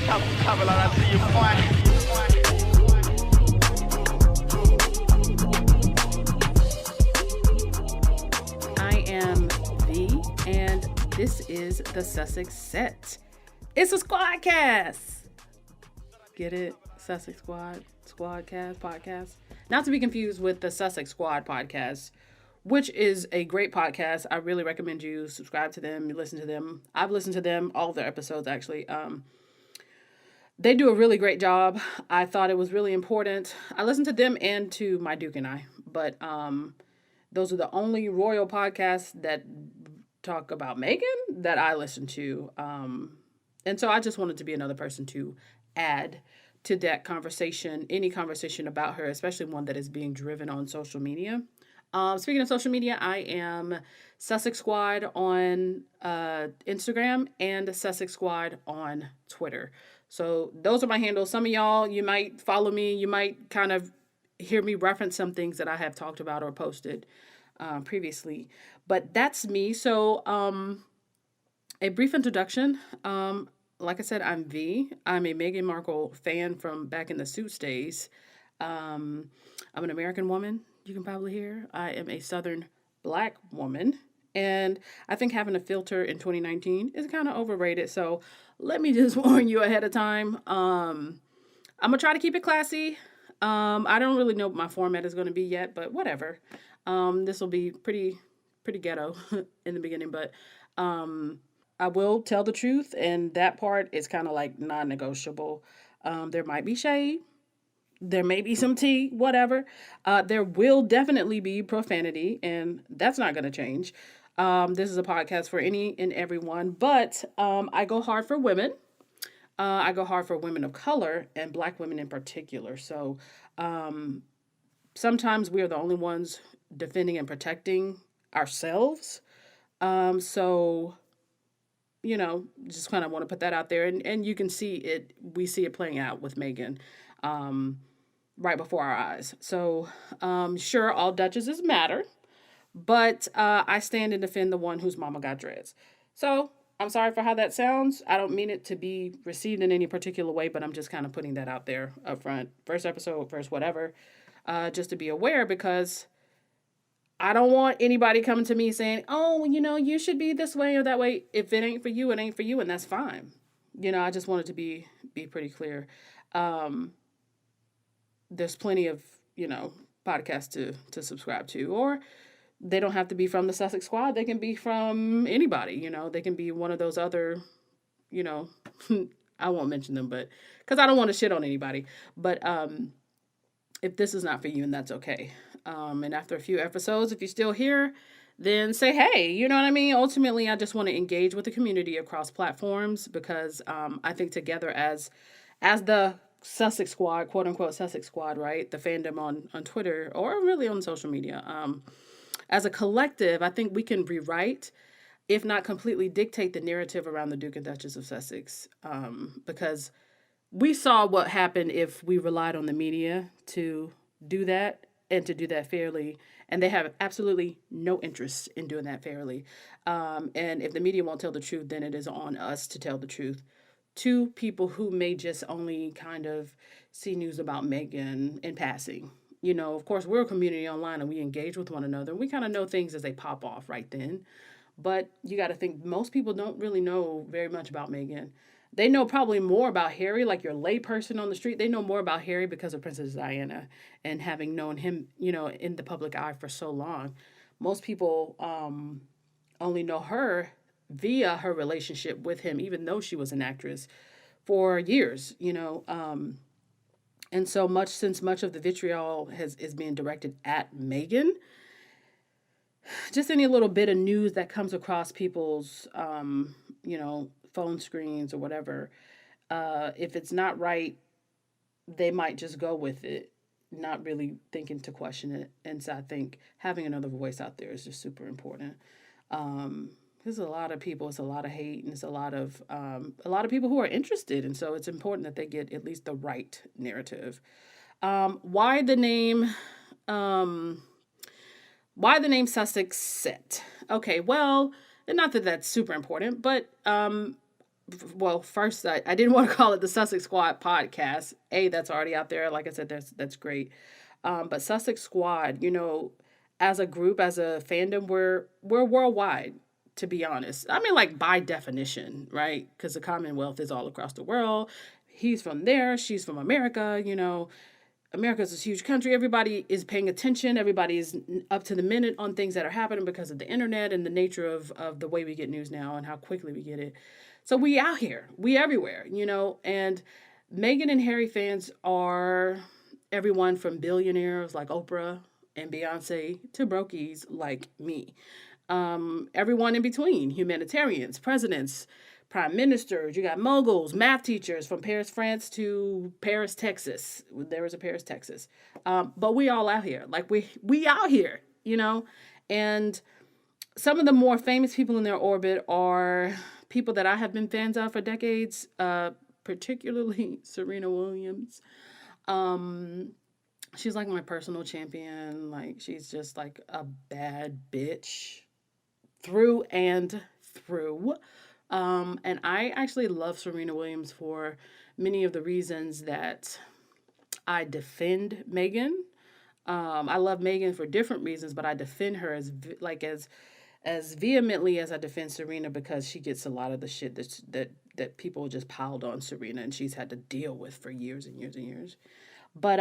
Couple I see you, boy. I am V, and this is the Sussex Set. It's a squadcast. Get it? Sussex Squadcast, podcast. Not to be confused with the Sussex Squad podcast, which is a great podcast. I really recommend you subscribe to them, listen to them. I've listened to them, all of their episodes actually. They do a really great job. I thought it was really important. I listened to them and to My Duke and I, but those are the only royal podcasts that talk about Meghan that I listen to. And so I just wanted to be another person to add to that conversation, any conversation about her, especially one that is being driven on social media. Speaking of social media, I am Sussex Squad on Instagram and Sussex Squad on Twitter. So those are my handles. Some of y'all, you might follow me. You might kind of hear me reference some things that I have talked about or posted previously. But that's me. So a brief introduction. Like I said, I'm V. I'm a Meghan Markle fan from back in the Suits days. I'm an American woman, you can probably hear. I am a Southern Black woman. And I think having a filter in 2019 is kind of overrated. So let me just warn you ahead of time. I'm going to try to keep it classy. I don't really know what my format is going to be yet, but whatever. This will be pretty ghetto in the beginning, but I will tell the truth, and that part is kind of like non-negotiable. There might be shade. There may be some tea, whatever. There will definitely be profanity, and that's not going to change. This is a podcast for any and everyone, but I go hard for women. I go hard for women of color and Black women in particular. So sometimes we are the only ones defending and protecting ourselves. So just kind of want to put that out there. And you can see it, we see it playing out with Meghan right before our eyes. So sure, all duchesses matter, but I stand and defend the one whose mama got dreads. So I'm sorry for how that sounds. I don't mean it to be received in any particular way, but I'm just kind of putting that out there up front. First episode, first whatever, just to be aware, because I don't want anybody coming to me saying, oh, you should be this way or that way. If it ain't for you, it ain't for you, and that's fine. I just wanted to be pretty clear. There's plenty of, podcasts to subscribe to, or they don't have to be from the Sussex Squad. They can be from anybody, they can be one of those other, I won't mention them, but because I don't want to shit on anybody. But if this is not for you, and that's okay. And after a few episodes, if you're still here, then say, hey, you know what I mean? Ultimately, I just want to engage with the community across platforms, because I think together as the Sussex Squad, quote unquote Sussex Squad, right? The fandom on Twitter or really on social media. As a collective, I think we can rewrite, if not completely dictate, the narrative around the Duke and Duchess of Sussex. Because we saw what happened if we relied on the media to do that, and to do that fairly. And they have absolutely no interest in doing that fairly. And if the media won't tell the truth, then it is on us to tell the truth to people who may just only kind of see news about Meghan in passing. Of course, we're a community online and we engage with one another. We kind of know things as they pop off right then. But you got to think, most people don't really know very much about Meghan. They know probably more about Harry, like your lay person on the street. They know more about Harry because of Princess Diana and having known him, in the public eye for so long. Most people only know her via her relationship with him, even though she was an actress for years, and so much, since much of the vitriol is being directed at Meghan, just any little bit of news that comes across people's, phone screens or whatever, if it's not right, they might just go with it, not really thinking to question it. And so I think having another voice out there is just super important. There's a lot of people, it's a lot of hate, and it's a lot of people who are interested, and so it's important that they get at least the right narrative. Why the name Sussex Set? Okay, well, not that that's super important, but well, first I didn't want to call it the Sussex Squad podcast. That's already out there. Like I said, that's great. But Sussex Squad, as a group, as a fandom, we're worldwide. To be honest, I mean, like by definition, right? Because the Commonwealth is all across the world. He's from there. She's from America. America's this huge country. Everybody is paying attention. Everybody is up to the minute on things that are happening because of the internet and the nature of the way we get news now and how quickly we get it. So we out here, we everywhere, and Meghan and Harry fans are everyone from billionaires like Oprah and Beyonce to brokies like me. Everyone in between, humanitarians, presidents, prime ministers, you got moguls, math teachers from Paris, France to Paris, Texas. There was a Paris, Texas. But we all out here. Like we out here, And some of the more famous people in their orbit are people that I have been fans of for decades, particularly Serena Williams. Um, she's like my personal champion. Like she's just like a bad bitch through and through. And I actually love Serena Williams for many of the reasons that I defend Meghan. I love Meghan for different reasons, but I defend her as vehemently as I defend Serena because she gets a lot of the shit that people just piled on Serena and she's had to deal with for years and years and years. But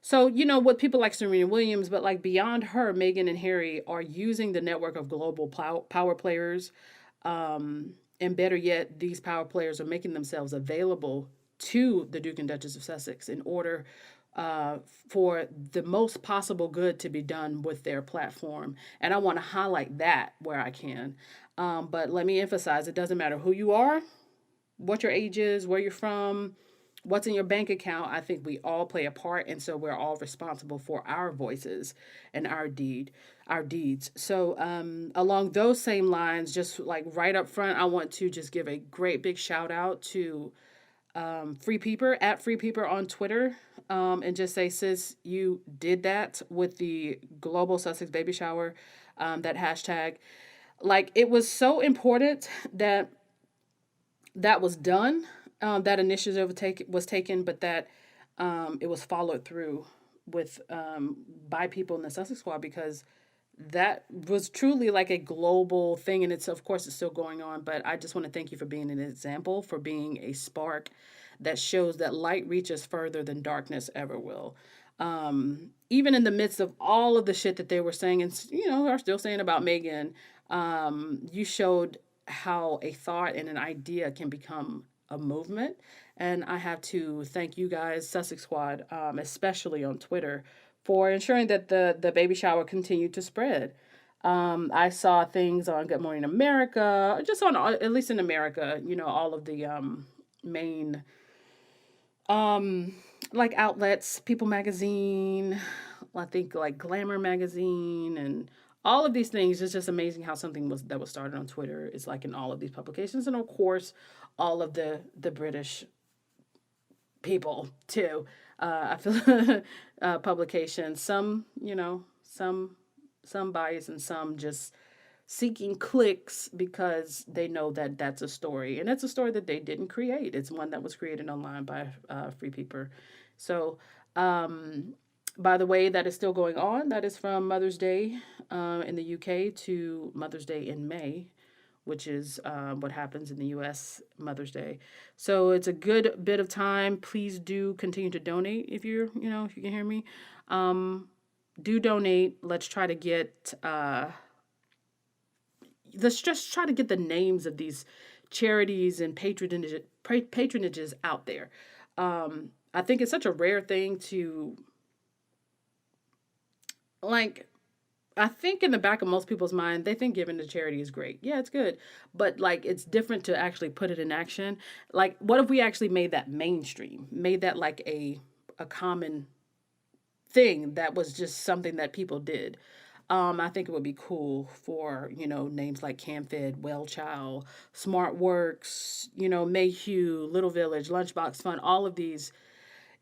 so with people like Serena Williams, but like beyond her, Meghan and Harry are using the network of global power players, and better yet, these power players are making themselves available to the Duke and Duchess of Sussex in order for the most possible good to be done with their platform. And I want to highlight that where I can. But let me emphasize, it doesn't matter who you are, what your age is, where you're from, what's in your bank account. I think we all play a part, and so we're all responsible for our voices and our deeds. So along those same lines, just like right up front, I want to just give a great big shout out to Free Peeper at Free Peeper on Twitter, and just say, sis, you did that with the global Sussex baby shower, that hashtag. Like it was so important that that was done, that initiative was taken, but that it was followed through with by people in the Sussex Squad because that was truly like a global thing, and it's of course it's still going on. But I just want to thank you for being an example, for being a spark that shows that light reaches further than darkness ever will. Even in the midst of all of the shit that they were saying and are still saying about Meghan, you showed how a thought and an idea can become a movement. And I have to thank you guys, Sussex Squad, especially on Twitter, for ensuring that the baby shower continued to spread. I saw things on Good Morning America, just on at least in America, all of the main like outlets, People Magazine, I think like Glamour Magazine, and all of these things. It's just amazing how something that was started on Twitter is like in all of these publications, and of course, all of the British people too. I feel publications, some some bias and some just seeking clicks because they know that that's a story, and it's a story that they didn't create. It's one that was created online by Free Peeper. So, by the way, that is still going on. That is from Mother's Day in the UK to Mother's Day in May, which is what happens in the US Mother's Day. So it's a good bit of time. Please do continue to donate if if you can hear me. Do donate. Let's just try to get the names of these charities and patronages out there. I think it's such a rare thing to like. I think in the back of most people's mind, they think giving to charity is great. Yeah, it's good. But like it's different to actually put it in action. Like what if we actually made that mainstream? Made that like a common thing that was just something that people did. I think it would be cool for, names like CamFed, Wellchild, SmartWorks, Mayhew, Little Village, Lunchbox Fund, all of these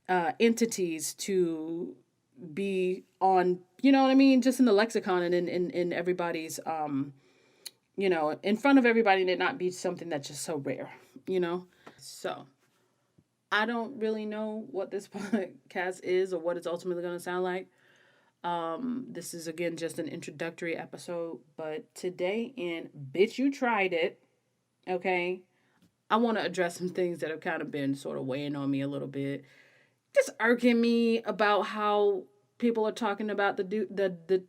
entities to be on, just in the lexicon and in everybody's, in front of everybody and it not be something that's just so rare, you know? So I don't really know what this podcast is or what it's ultimately going to sound like. This is again just an introductory episode, but today in Bitch You Tried It, okay? I want to address some things that have kind of been sort of weighing on me a little bit. Just irking me about how people are talking about the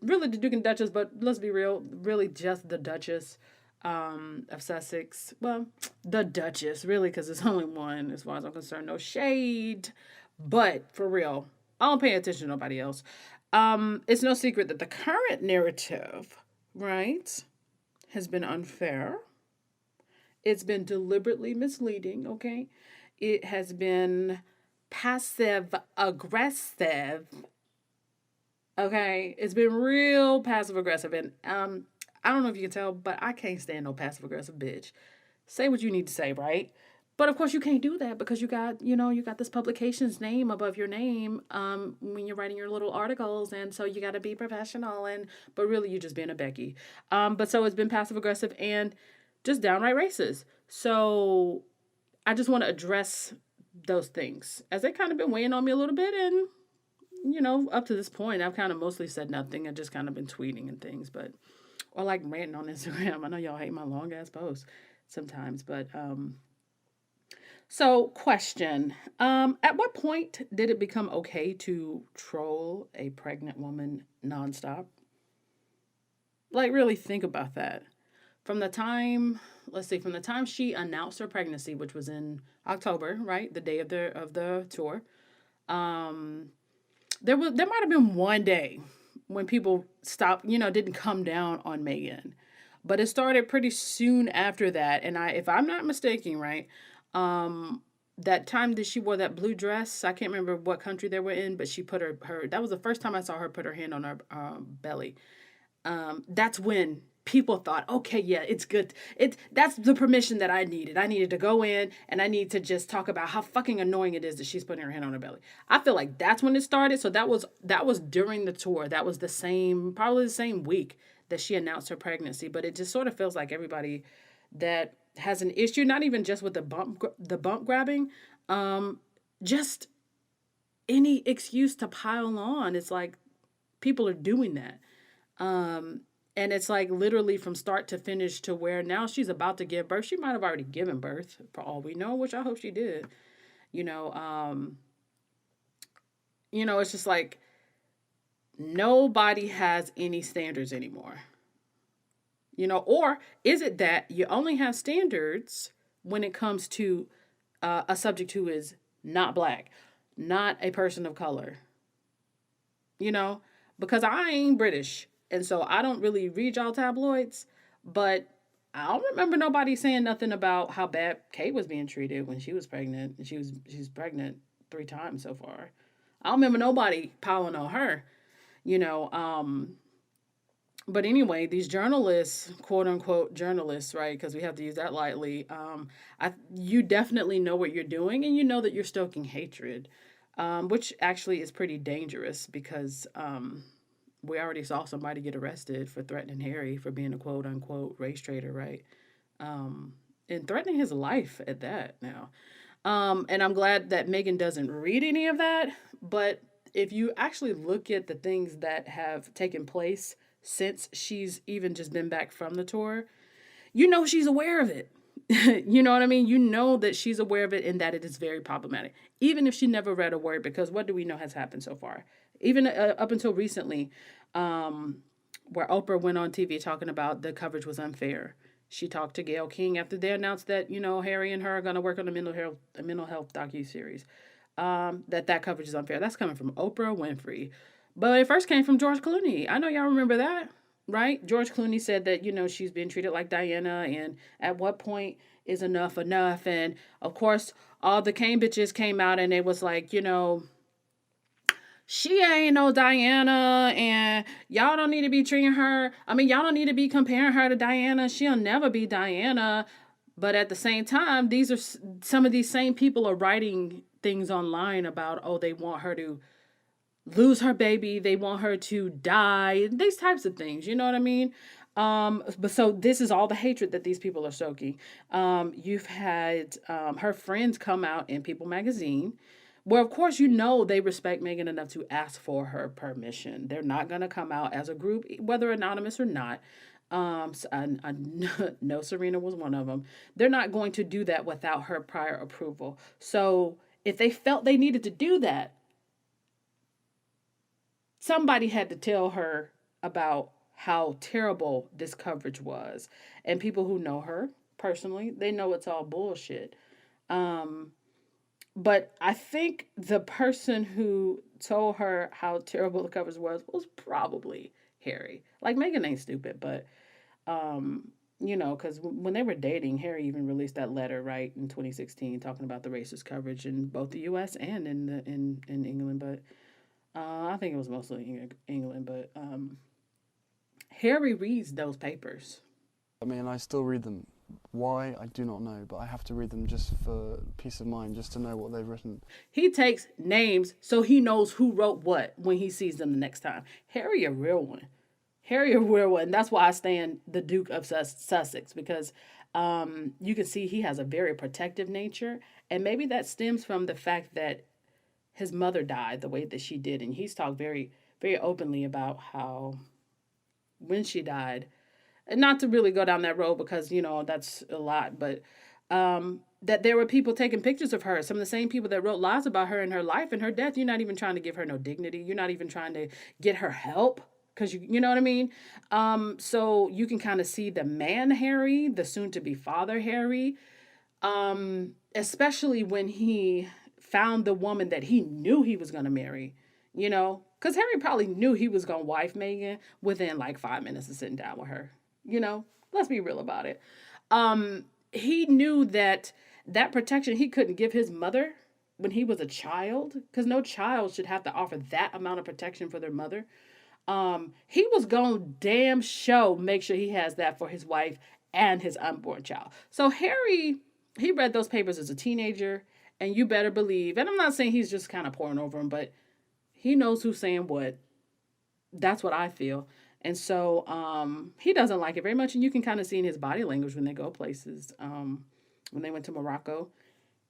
really the Duke and Duchess, but let's be real, really just the Duchess of Sussex. Well, the Duchess, really, because it's only one as far as I'm concerned. No shade, but for real, I don't pay attention to nobody else. It's no secret that the current narrative, right, has been unfair. It's been deliberately misleading, okay? It has been passive aggressive. Okay? It's been real passive aggressive. And I don't know if you can tell, but I can't stand no passive aggressive bitch. Say what you need to say, right? But of course you can't do that because you got this publication's name above your name when you're writing your little articles, and so you got to be professional, but really you're just being a Becky. But so it's been passive aggressive and just downright racist. So I just want to address those things as they kind of been weighing on me a little bit. And, up to this point, I've kind of mostly said nothing. I've just kind of been tweeting and things, or like ranting on Instagram. I know y'all hate my long ass posts sometimes, but, so question, at what point did it become okay to troll a pregnant woman nonstop? Like, really think about that. From the time she announced her pregnancy, which was in October, right, the day of the tour, there might have been one day when people stopped, didn't come down on Meghan, but it started pretty soon after that. And if I'm not mistaken, right, that time that she wore that blue dress, I can't remember what country they were in, but she put her that was the first time I saw her put her hand on her belly. That's when people thought, okay, yeah, it's good. That's the permission that I needed. I needed to go in and I need to just talk about how fucking annoying it is that she's putting her hand on her belly. I feel like that's when it started. So that was during the tour. That was probably the same week that she announced her pregnancy. But it just sort of feels like everybody that has an issue, not even just with the bump grabbing, just any excuse to pile on. It's like people are doing that. And it's like literally from start to finish to where now she's about to give birth. She might have already given birth for all we know, which I hope she did. It's just like nobody has any standards anymore. Or is it that you only have standards when it comes to a subject who is not black, not a person of color? Because I ain't British. And so I don't really read y'all tabloids, but I don't remember nobody saying nothing about how bad Kate was being treated when she was pregnant. And she's pregnant 3 times so far. I don't remember nobody piling on her, But anyway, these journalists, quote unquote journalists, right? Because we have to use that lightly. You definitely know what you're doing, and you know that you're stoking hatred, which actually is pretty dangerous because we already saw somebody get arrested for threatening Harry for being a quote unquote race traitor, right? And threatening his life at that now. And I'm glad that Meghan doesn't read any of that. But if you actually look at the things that have taken place since she's even just been back from the tour, she's aware of it. You know what I mean? You know that she's aware of it and that it is very problematic. Even if she never read a word, because what do we know has happened so far? Even up until recently, where Oprah went on TV talking about the coverage was unfair. She talked to Gayle King after they announced that, Harry and her are going to work on a mental health docuseries. That coverage is unfair. That's coming from Oprah Winfrey. But it first came from George Clooney. I know y'all remember that, right? George Clooney said that, she's been treated like Diana, and at what point is enough? And of course, all the Cambridges came out and it was like, she ain't no Diana, and y'all don't need to be treating her. Y'all don't need to be comparing her to Diana. She'll never be Diana. But at the same time, some of these same people are writing things online about, they want her to lose her baby. They want her to die. These types of things. You know what I mean? But so this is all the hatred that these people are soaking. You've had her friends come out in People magazine, where of course you know they respect Meghan enough to ask for her permission. They're not gonna come out as a group, whether anonymous or not. I know Serena was one of them. They're not going to do that without her prior approval. So if they felt they needed to do that, somebody had to tell her about how terrible this coverage was. And people who know her personally, they know it's all bullshit. Um, but I think the person who told her how terrible the coverage was probably Harry. Like Meghan ain't stupid, but because when they were dating, Harry even released that letter right in 2016 talking about the racist coverage in both the U.S. and in England. But I think it was mostly England. But Harry reads those papers. I mean, I still read them. Why, I do not know, but I have to read them just for peace of mind, just to know what they've written. He takes names so he knows who wrote what when he sees them the next time. Harry a real one. Harry a real one. That's why I stand the Duke of Sussex, because you can see he has a very protective nature. And maybe that stems from the fact that his mother died the way that she did. And he's talked very, very openly about how when she died, and not to really go down that road because that's a lot, but that there were people taking pictures of her, some of the same people that wrote lies about her in her life and her death. You're not even trying to give her no dignity. You're not even trying to get her help, because you know what I mean. So you can kind of see the man Harry, the soon to be father Harry, especially when he found the woman that he knew he was going to marry. Because Harry probably knew he was going to wife Meghan within like 5 minutes of sitting down with her. Let's be real about it. He knew that protection he couldn't give his mother when he was a child, because no child should have to offer that amount of protection for their mother. He was going to damn show make sure he has that for his wife and his unborn child. So Harry, he read those papers as a teenager, and you better believe, and I'm not saying he's just kind of pouring over them, but he knows who's saying what. That's what I feel. And so he doesn't like it very much. And you can kind of see in his body language when they go places. When they went to Morocco,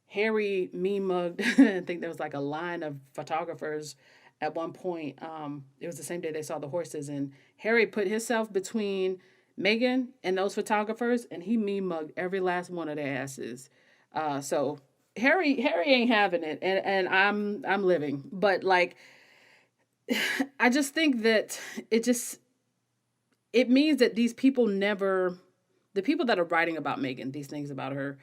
Harry meme mugged, I think there was like a line of photographers at one point. It was the same day they saw the horses. And Harry put himself between Meghan and those photographers. And he meme mugged every last one of their asses. So Harry ain't having it. And I'm living. But like, I just think that it means that these people never, the people that are writing about Meghan, these things about her,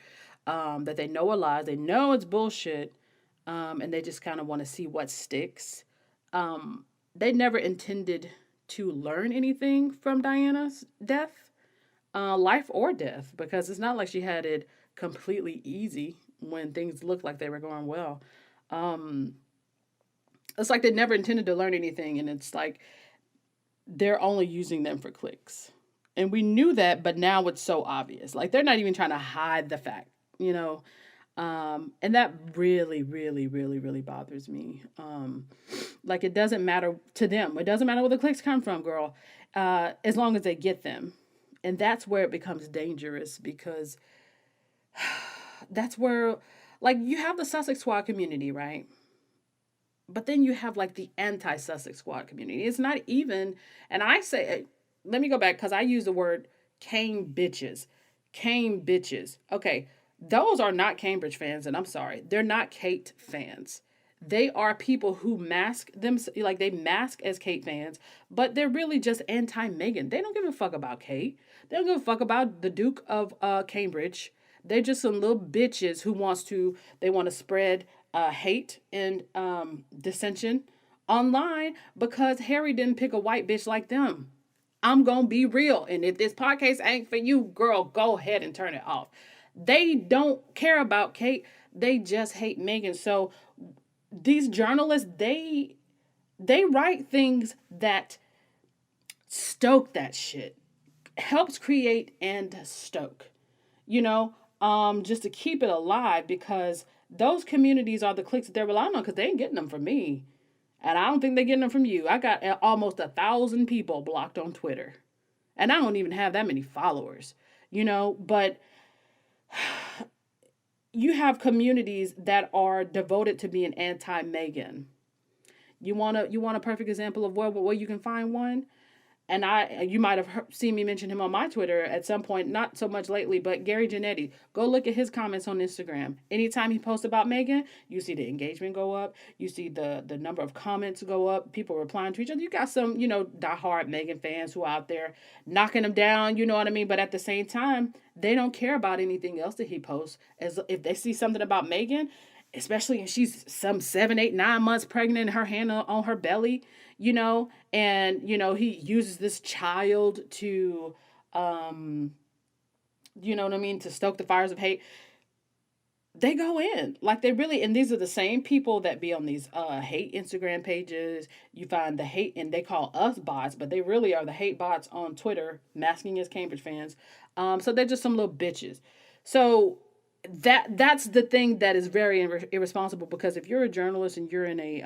that they know are lies, they know it's bullshit, and they just kind of want to see what sticks. They never intended to learn anything from Diana's death, life or death, because it's not like she had it completely easy when things looked like they were going well. It's like they never intended to learn anything, and it's like they're only using them for clicks. And we knew that, but now it's so obvious. Like they're not even trying to hide the fact, and that really, really, really, really bothers me. Like it doesn't matter to them. It doesn't matter where the clicks come from, girl, as long as they get them. And that's where it becomes dangerous, because that's where, like, you have the Sussex Squad community, right? But then you have like the anti-Sussex Squad community. It's not even, and I say, let me go back because I use the word Came bitches. Came bitches. Okay, those are not Cambridge fans, and I'm sorry. They're not Kate fans. They are people who mask them, like they mask as Kate fans, but they're really just anti-Meghan. They don't give a fuck about Kate. They don't give a fuck about the Duke of Cambridge. They're just some little bitches who they want to spread hate and dissension online because Harry didn't pick a white bitch like them. I'm going to be real. And if this podcast ain't for you, girl, go ahead and turn it off. They don't care about Kate. They just hate Meghan. So these journalists, they write things that stoke that shit. Helps create and stoke. Just to keep it alive, because those communities are the clicks that they're relying on, because they ain't getting them from me. And I don't think they're getting them from you. I got almost 1,000 people blocked on Twitter. And I don't even have that many followers, but you have communities that are devoted to being anti-Meghan. You want a perfect example of where you can find one? And you might have seen me mention him on my Twitter at some point, not so much lately, but Gary Janetti. Go look at his comments on Instagram. Anytime he posts about Meghan, you see the engagement go up. You see the number of comments go up. People replying to each other. You got some, diehard Meghan fans who are out there knocking him down. You know what I mean? But at the same time, they don't care about anything else that he posts. As if they see something about Meghan, especially if she's some 7, 8, 9 months pregnant and her hand on her belly, and, he uses this child to, to stoke the fires of hate. They go in like they really, and these are the same people that be on these hate Instagram pages. You find the hate, and they call us bots, but they really are the hate bots on Twitter, masking as Cambridge fans. So they're just some little bitches. So that's the thing that is very irresponsible, because if you're a journalist and you're in a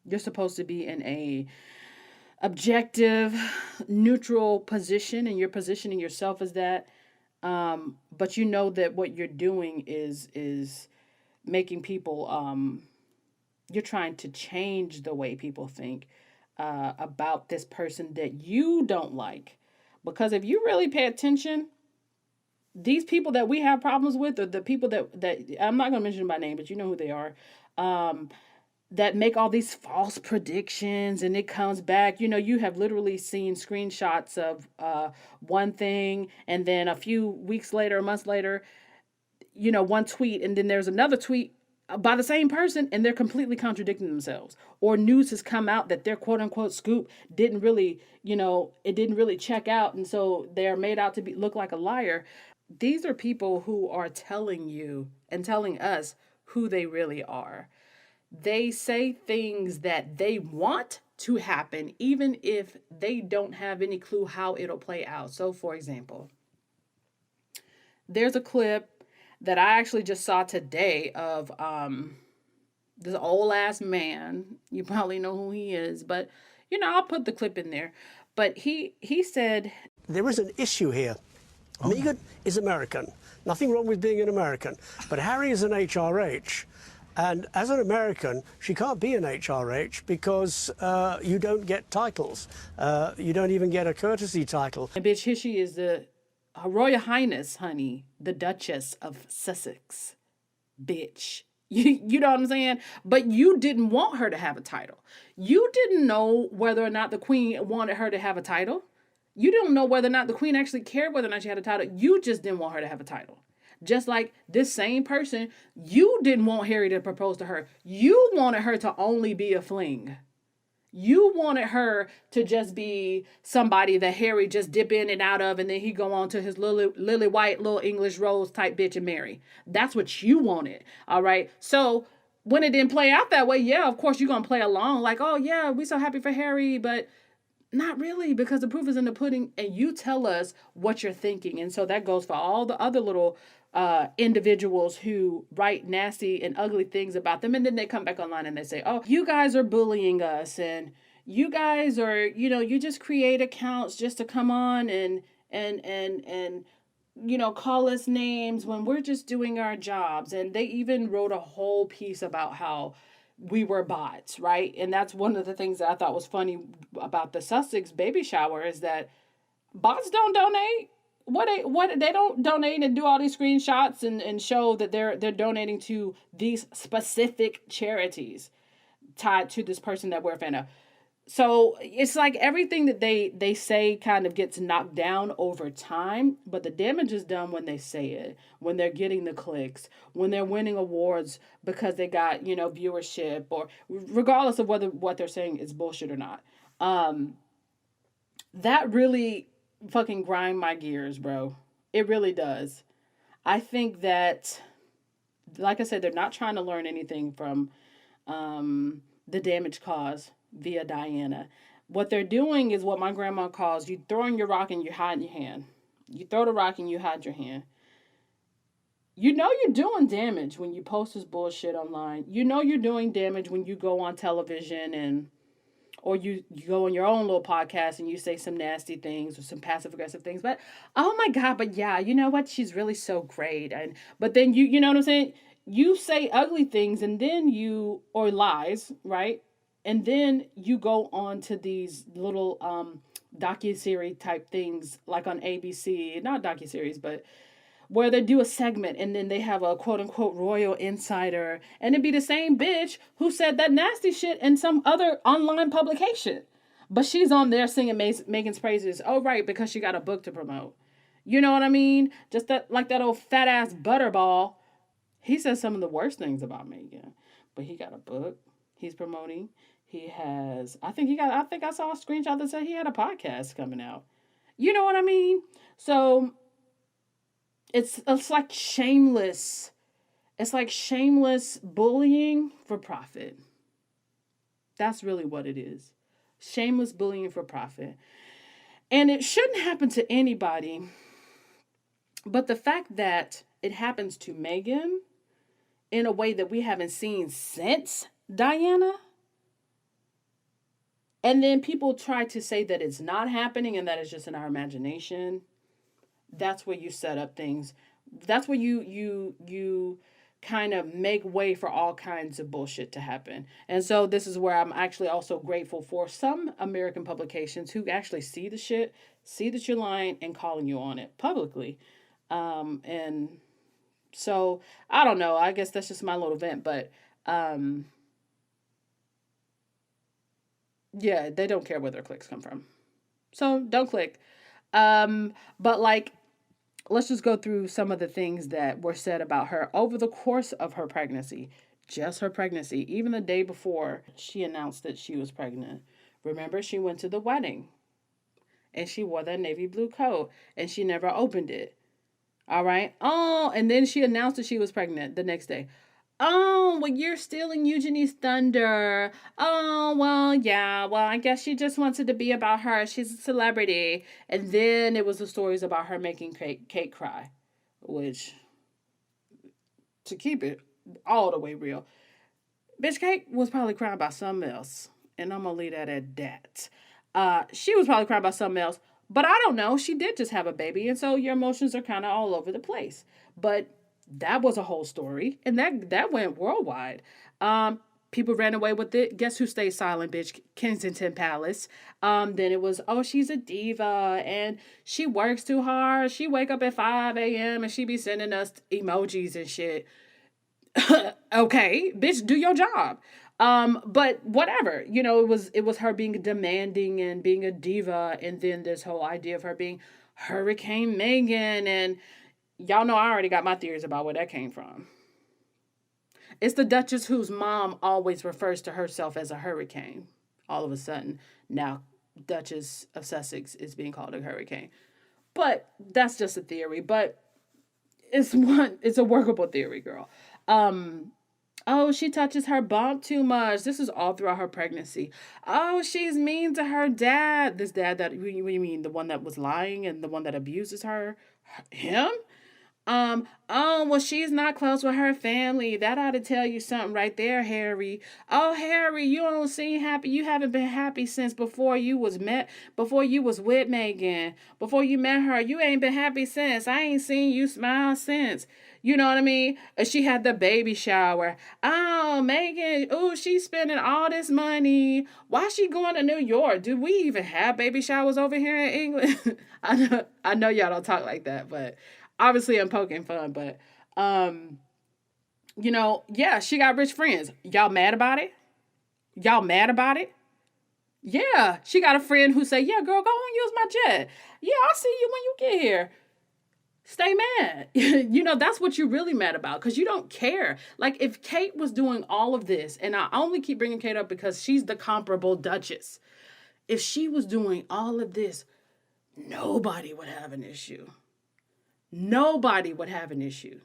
you're supposed to be in a objective, neutral position, and you're positioning yourself as that. But you know that what you're doing is making people. You're trying to change the way people think about this person that you don't like, because if you really pay attention, these people that we have problems with, or the people that I'm not going to mention by name, but you know who they are. That make all these false predictions, and it comes back. You have literally seen screenshots of one thing, and then a few weeks later, months later, one tweet, and then there's another tweet by the same person, and they're completely contradicting themselves. Or news has come out that their quote unquote scoop didn't really, it didn't really check out, and so they're made out to look like a liar. These are people who are telling you and telling us who they really are. They say things that they want to happen, even if they don't have any clue how it'll play out. So, for example, there's a clip that I actually just saw today of this old ass man. You probably know who he is, but I'll put the clip in there. But he said, there is an issue here. Meghan is American. Nothing wrong with being an American. But Harry is an HRH. And as an American, she can't be an HRH because you don't get titles. You don't even get a courtesy title. And bitch, here she is, the Her Royal Highness, honey, the Duchess of Sussex. Bitch. You know what I'm saying? But you didn't want her to have a title. You didn't know whether or not the Queen wanted her to have a title. You don't know whether or not the Queen actually cared whether or not she had a title. You just didn't want her to have a title. Just like this same person, you didn't want Harry to propose to her. You wanted her to only be a fling. You wanted her to just be somebody that Harry just dip in and out of, and then he go on to his lily white little English rose type bitch and marry. That's what you wanted. All right. So when it didn't play out that way, yeah, of course you're going to play along like, oh yeah, we so happy for Harry, but not really, because the proof is in the pudding, and you tell us what you're thinking. And so that goes for all the other little individuals who write nasty and ugly things about them, and then they come back online and they say, oh, you guys are bullying us, and you guys are, you just create accounts just to come on and call us names when we're just doing our jobs. And they even wrote a whole piece about how we were bots, right? And that's one of the things that I thought was funny about the Sussex baby shower, is that bots don't donate. What they don't donate and do all these screenshots and show that they're donating to these specific charities tied to this person that we're a fan of. So it's like everything that they say kind of gets knocked down over time, but the damage is done when they say it, when they're getting the clicks, when they're winning awards because they got, viewership, or regardless of whether what they're saying is bullshit or not. That really fucking grind my gears, bro. It really does. I think that, like I said, they're not trying to learn anything from the damage caused via Diana. What they're doing is what my grandma calls you throwing your rock and you hide your hand. You throw the rock and you hide your hand. You're doing damage when you post this bullshit online. You're doing damage when you go on television or you go on your own little podcast and you say some nasty things or some passive aggressive things. But oh my God, but yeah, you know what? She's really so great. And but then you know what I'm saying? You say ugly things and then or lies, right? And then you go on to these little docuseries type things like on ABC, not docuseries, but where they do a segment and then they have a quote unquote royal insider, and it'd be the same bitch who said that nasty shit in some other online publication. But she's on there singing Meghan's praises. Oh, right, because she got a book to promote. You know what I mean? Just that, like that old fat ass butterball. He says some of the worst things about Meghan, but he got a book he's promoting. He has, I think I saw a screenshot that said he had a podcast coming out. You know what I mean? So it's like shameless. It's like shameless bullying for profit. That's really what it is. Shameless bullying for profit. And it shouldn't happen to anybody. But the fact that it happens to Meghan in a way that we haven't seen since Diana, and then people try to say that it's not happening and that it's just in our imagination, that's where you set up things. That's where you kind of make way for all kinds of bullshit to happen. And so this is where I'm actually also grateful for some American publications who actually see the shit, see that you're lying, and calling you on it publicly. And so I don't know. I guess that's just my little vent, but yeah, they don't care where their clicks come from. So don't click. But like, let's just go through some of the things that were said about her over the course of her pregnancy. Just her pregnancy. Even the day before she announced that she was pregnant. Remember, she went to the wedding. And she wore that navy blue coat. And she never opened it. All right? Oh, and then she announced that she was pregnant the next day. Oh, well, you're stealing Eugenie's thunder. Oh, well, yeah. Well, I guess she just wants it to be about her. She's a celebrity. And then it was the stories about her making Kate cry. Which, to keep it all the way real, bitch, Kate was probably crying about something else. And I'm going to leave that at that. She was probably crying about something else. But I don't know. She did just have a baby. And so your emotions are kind of all over the place. But that was a whole story, and that went worldwide. People ran away with it. Guess who stayed silent, bitch? Kensington Palace. Then it was, oh, she's a diva, and she works too hard. She wake up at 5 a.m. and she be sending us emojis and shit. Okay, bitch, do your job. But whatever, you know, it was her being demanding and being a diva, and then this whole idea of her being Hurricane Meghan, and y'all know I already got my theories about where that came from. It's the Duchess whose mom always refers to herself as a hurricane. All of a sudden, now Duchess of Sussex is being called a hurricane. But that's just a theory. But it's a workable theory, girl. Oh, she touches her bump too much. This is all throughout her pregnancy. Oh, she's mean to her dad. This dad that, what do you mean? The one that was lying and the one that abuses her? Him? Oh, well, she's not close with her family. That ought to tell you something right there, Harry. Oh, Harry, you don't seem happy. You haven't been happy since before you was with Meghan. Before you met her, you ain't been happy since. I ain't seen you smile since. You know what I mean? She had the baby shower. Oh, Meghan, oh, she's spending all this money. Why is she going to New York? Do we even have baby showers over here in England? I know y'all don't talk like that, but obviously I'm poking fun. But, you know, yeah, she got rich friends. Y'all mad about it? Y'all mad about it? Yeah, she got a friend who say, yeah, girl, go on, use my jet. Yeah, I'll see you when you get here. Stay mad. You know, that's what you're really mad about, because you don't care. Like, if Kate was doing all of this, and I only keep bringing Kate up because she's the comparable Duchess. If she was doing all of this, nobody would have an issue. Nobody would have an issue.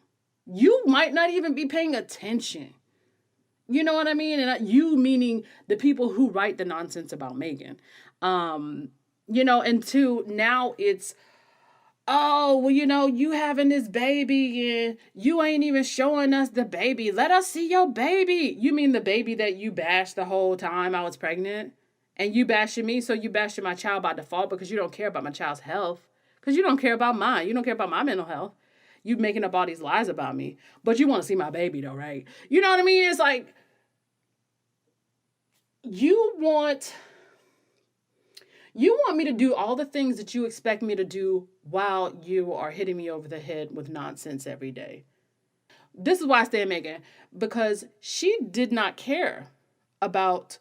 You might not even be paying attention. You know what I mean? And you meaning the people who write the nonsense about Meghan. You know, and two, now it's, oh, well, you know, you having this baby and you ain't even showing us the baby. Let us see your baby. You mean the baby that you bashed the whole time I was pregnant? And you bashing me, so you bashing my child by default because you don't care about my child's health. Because you don't care about mine. You don't care about my mental health. You making up all these lies about me. But you want to see my baby though, right? You know what I mean? It's like you want me to do all the things that you expect me to do while you are hitting me over the head with nonsense every day. This is why I stand Meghan, because she did not care about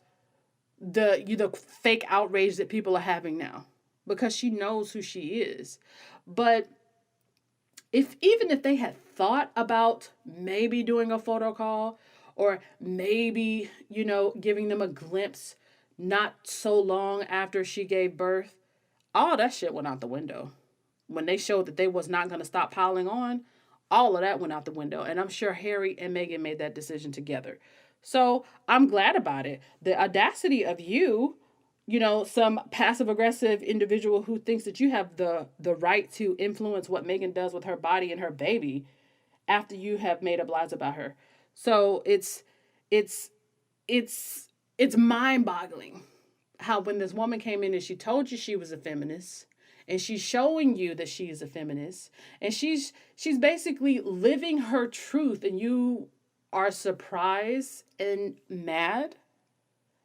the fake outrage that people are having now, because she knows who she is. But even if they had thought about maybe doing a photo call, or maybe, giving them a glimpse not so long after she gave birth, all that shit went out the window. When they showed that they was not going to stop piling on, all of that went out the window. And I'm sure Harry and Meghan made that decision together. So I'm glad about it. The audacity of you, some passive aggressive individual who thinks that you have the right to influence what Meghan does with her body and her baby after you have made up lies about her. So it's mind-boggling how when this woman came in and she told you she was a feminist, and she's showing you that she is a feminist, and she's basically living her truth, and you are surprised and mad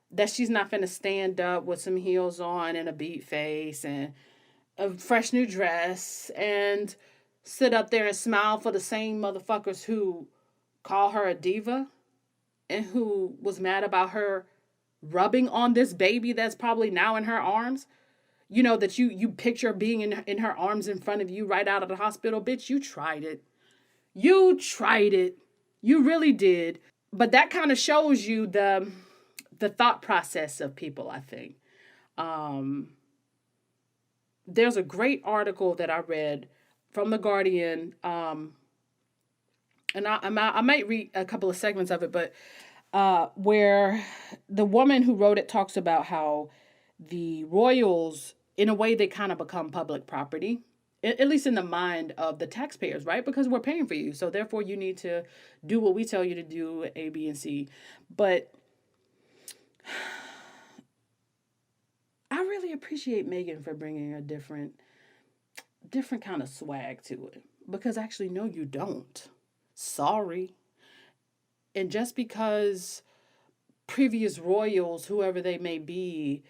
that she's not finna stand up with some heels on and a beat face and a fresh new dress and sit up there and smile for the same motherfuckers who call her a diva and who was mad about her rubbing on this baby that's probably now in her arms. That you picture being in her arms in front of you right out of the hospital. Bitch, you tried it. You tried it. You really did. But that kind of shows you the thought process of people, I think. There's a great article that I read from The Guardian, and I might read a couple of segments of it, but where the woman who wrote it talks about how the royals, in a way, they kind of become public property, at least in the mind of the taxpayers, right? Because we're paying for you. So therefore you need to do what we tell you to do, A, B, and C. But I really appreciate Meghan for bringing a different kind of swag to it. Because actually, no, you don't. Sorry. And just because previous royals, whoever they may be,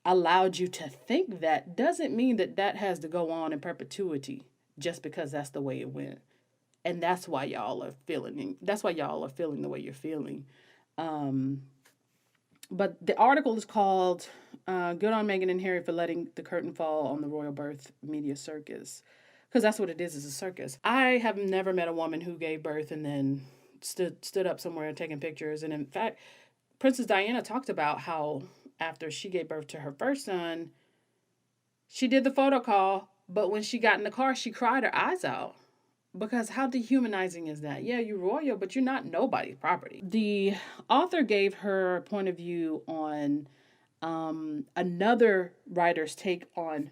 allowed you to think that, doesn't mean that has to go on in perpetuity just because that's the way it went. And that's why y'all are feeling the way you're feeling. But the article is called Good on Meghan and Harry for letting the curtain fall on the royal birth media circus. Because that's what it is a circus. I have never met a woman who gave birth and then stood up somewhere taking pictures. And in fact, Princess Diana talked about how after she gave birth to her first son, she did the photo call, but when she got in the car, she cried her eyes out. Because how dehumanizing is that? Yeah, you're royal, but you're not nobody's property. The author gave her point of view on another writer's take on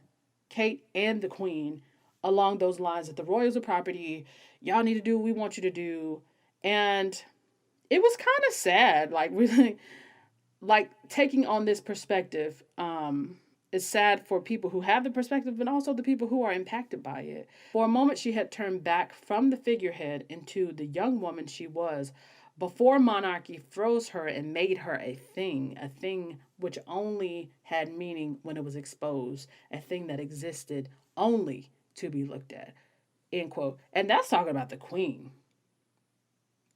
Kate and the Queen along those lines, that the royals are property, y'all need to do what we want you to do. And it was kind of sad, like really, like taking on this perspective is sad for people who have the perspective, but also the people who are impacted by it. For a moment, she had turned back from the figurehead into the young woman she was before monarchy froze her and made her a thing which only had meaning when it was exposed, a thing that existed only to be looked at, end quote. And that's talking about the Queen.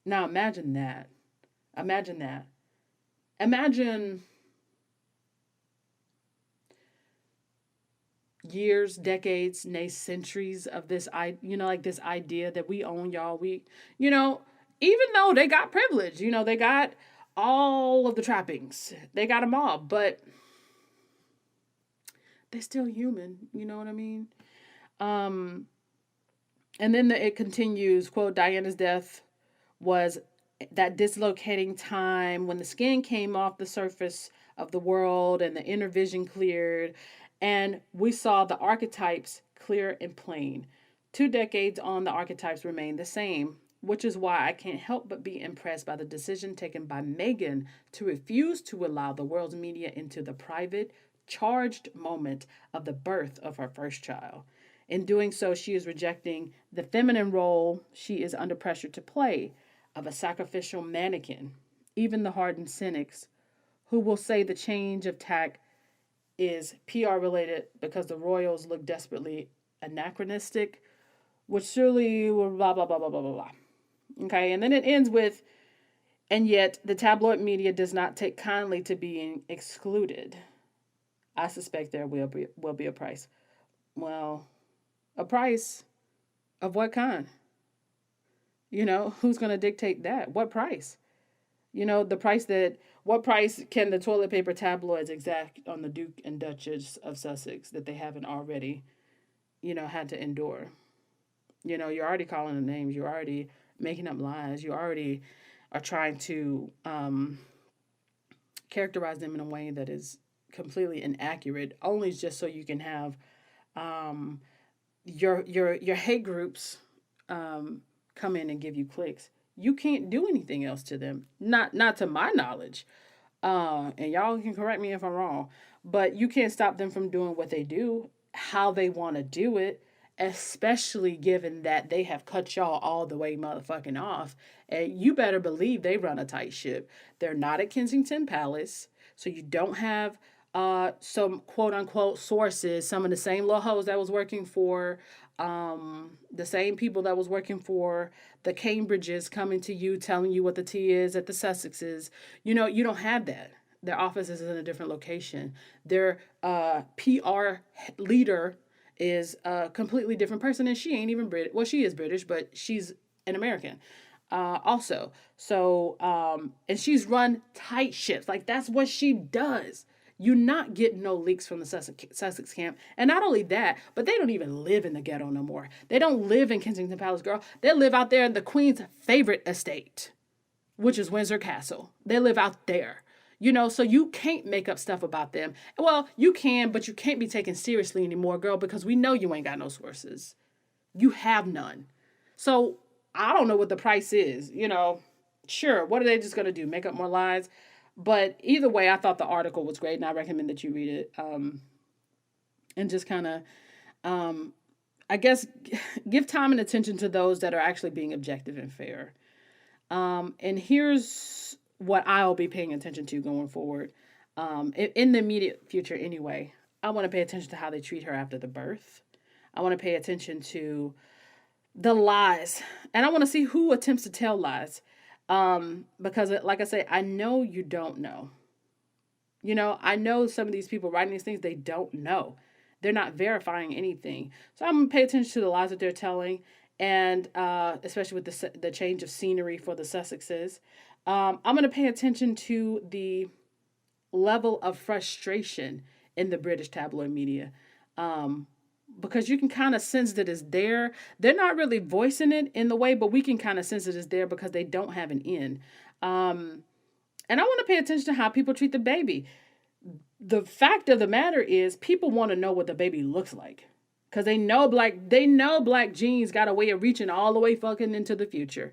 Now imagine that. Imagine years, decades, nay, centuries of this, like this idea that we own y'all. Even though they got privilege, they got all of the trappings, they got them all, but they're still human. You know what I mean? And then it continues, quote, Diana's death was that dislocating time when the skin came off the surface of the world and the inner vision cleared, and we saw the archetypes clear and plain. 2 decades on, the archetypes remain the same. which is why I can't help but be impressed by the decision taken by Meghan to refuse to allow the world's media into the private, charged moment of the birth of her first child. In doing so, she is rejecting the feminine role she is under pressure to play of a sacrificial mannequin. Even the hardened cynics who will say the change of tack is PR related because the royals look desperately anachronistic, which surely will blah, blah, blah, blah, blah, blah, blah. Okay, and then it ends with, and yet the tabloid media does not take kindly to being excluded. I suspect there will be a price. Well, a price of what kind? Who's going to dictate that? What price? What price can the toilet paper tabloids exact on the Duke and Duchess of Sussex that they haven't already, had to endure? You're already calling them names. You're already making up lies. You already are trying to characterize them in a way that is completely inaccurate, only just so you can have your hate groups come in and give you clicks. You can't do anything else to them, not to my knowledge. And y'all can correct me if I'm wrong, but you can't stop them from doing what they do, how they want to do it, especially given that they have cut y'all all the way motherfucking off. And you better believe they run a tight ship. They're not at Kensington Palace, so you don't have some quote unquote sources, some of the same little hoes that was working for the same people that was working for the Cambridges coming to you, telling you what the tea is at the Sussexes. You don't have that. Their office is in a different location. Their PR leader is a completely different person, and she ain't even British. Well, she is British, but she's an American also. So, and she's run tight ships. Like, that's what she does. You're not getting no leaks from the Sussex camp. And not only that, but they don't even live in the ghetto no more. They don't live in Kensington Palace, girl. They live out there in the Queen's favorite estate, which is Windsor Castle. They live out there. So you can't make up stuff about them. Well, you can, but you can't be taken seriously anymore, girl, because we know you ain't got no sources. You have none. So I don't know what the price is. Sure, what are they just going to do? Make up more lies? But either way, I thought the article was great, and I recommend that you read it. And just kind of, I guess, give time and attention to those that are actually being objective and fair. And here's what I'll be paying attention to going forward. In the immediate future anyway, I want to pay attention to how they treat her after the birth. I want to pay attention to the lies. And I want to see who attempts to tell lies. Because like I say, I know you don't know. I know some of these people writing these things, they don't know. They're not verifying anything. So I'm going to pay attention to the lies that they're telling. And especially with the change of scenery for the Sussexes. I'm going to pay attention to the level of frustration in the British tabloid media. Because you can kind of sense that it's there. They're not really voicing it in the way, but we can kind of sense it is there because they don't have an end. And I want to pay attention to how people treat the baby. The fact of the matter is people want to know what the baby looks like. Because they know black genes got a way of reaching all the way fucking into the future.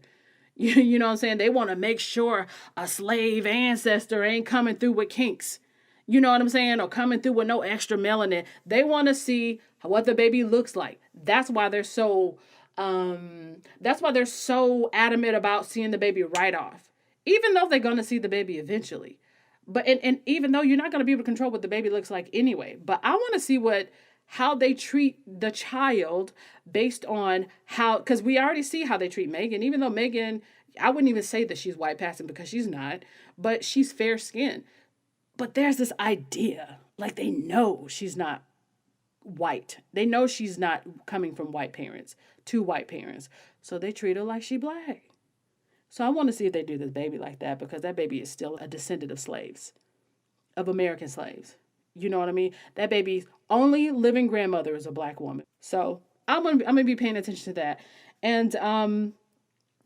You know what I'm saying? They want to make sure a slave ancestor ain't coming through with kinks. You know what I'm saying? Or coming through with no extra melanin. They want to see what the baby looks like. That's why they're so adamant about seeing the baby right off. Even though they're going to see the baby eventually. But and even though you're not going to be able to control what the baby looks like anyway. But I want to see how they treat the child based on because we already see how they treat Meghan. Even though Meghan, I wouldn't even say that she's white passing because she's not. But she's fair skinned. But there's this idea, like they know she's not white. They know she's not coming from white parents, to white parents. So they treat her like she black. So I want to see if they do this baby like that because that baby is still a descendant of slaves, of American slaves. You know what I mean? That baby's only living grandmother is a black woman. So I'm gonna be paying attention to that. And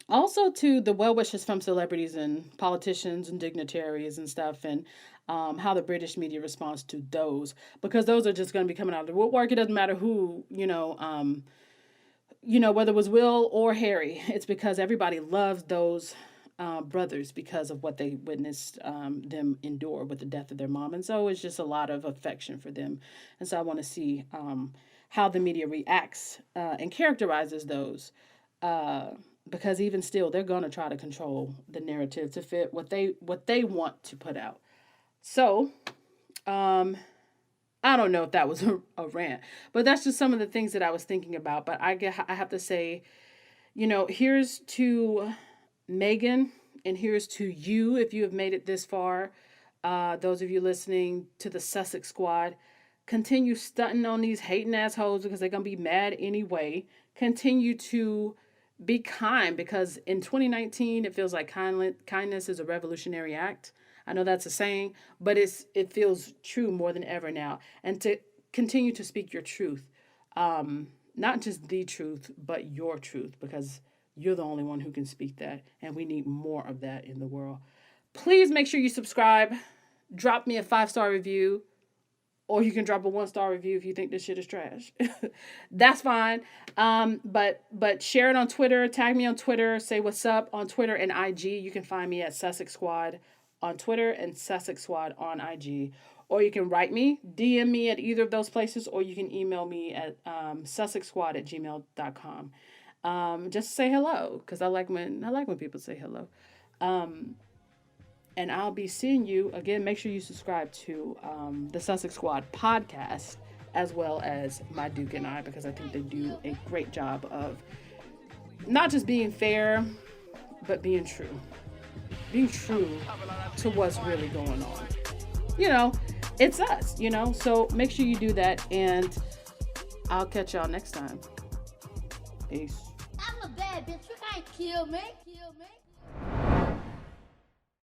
also to the well wishes from celebrities and politicians and dignitaries and stuff, and how the British media responds to those, because those are just going to be coming out of the woodwork. It doesn't matter who, whether it was Will or Harry, it's because everybody loves those brothers because of what they witnessed them endure with the death of their mom. And so it's just a lot of affection for them. And so I want to see how the media reacts and characterizes those. Because even still, they're going to try to control the narrative to fit what they want to put out. So, I don't know if that was a rant, but that's just some of the things that I was thinking about. But I have to say, here's to Meghan, and here's to you if you have made it this far. Those of you listening to the Sussex Squad, continue stunting on these hating assholes because they're going to be mad anyway. Continue to be kind, because in 2019, it feels like kindness is a revolutionary act. I know that's a saying, but it feels true more than ever now. And to continue to speak your truth, not just the truth, but your truth, because you're the only one who can speak that. And we need more of that in the world. Please make sure you subscribe. Drop me a 5-star review. Or you can drop a 1-star review if you think this shit is trash. That's fine. But share it on Twitter. Tag me on Twitter. Say what's up on Twitter and IG. You can find me at Sussex Squad on Twitter and Sussex Squad on IG. Or you can write me, DM me at either of those places, or you can email me at sussexsquad@gmail.com. Just say hello, because I like when people say hello. And I'll be seeing you again. Make sure you subscribe to the Sussex Squad podcast, as well as My Duke and I, because I think they do a great job of not just being fair, but being true. Being true to what's really going on. It's us, So make sure you do that, and I'll catch y'all next time. Peace. I'm a bad bitch. You can't kill me.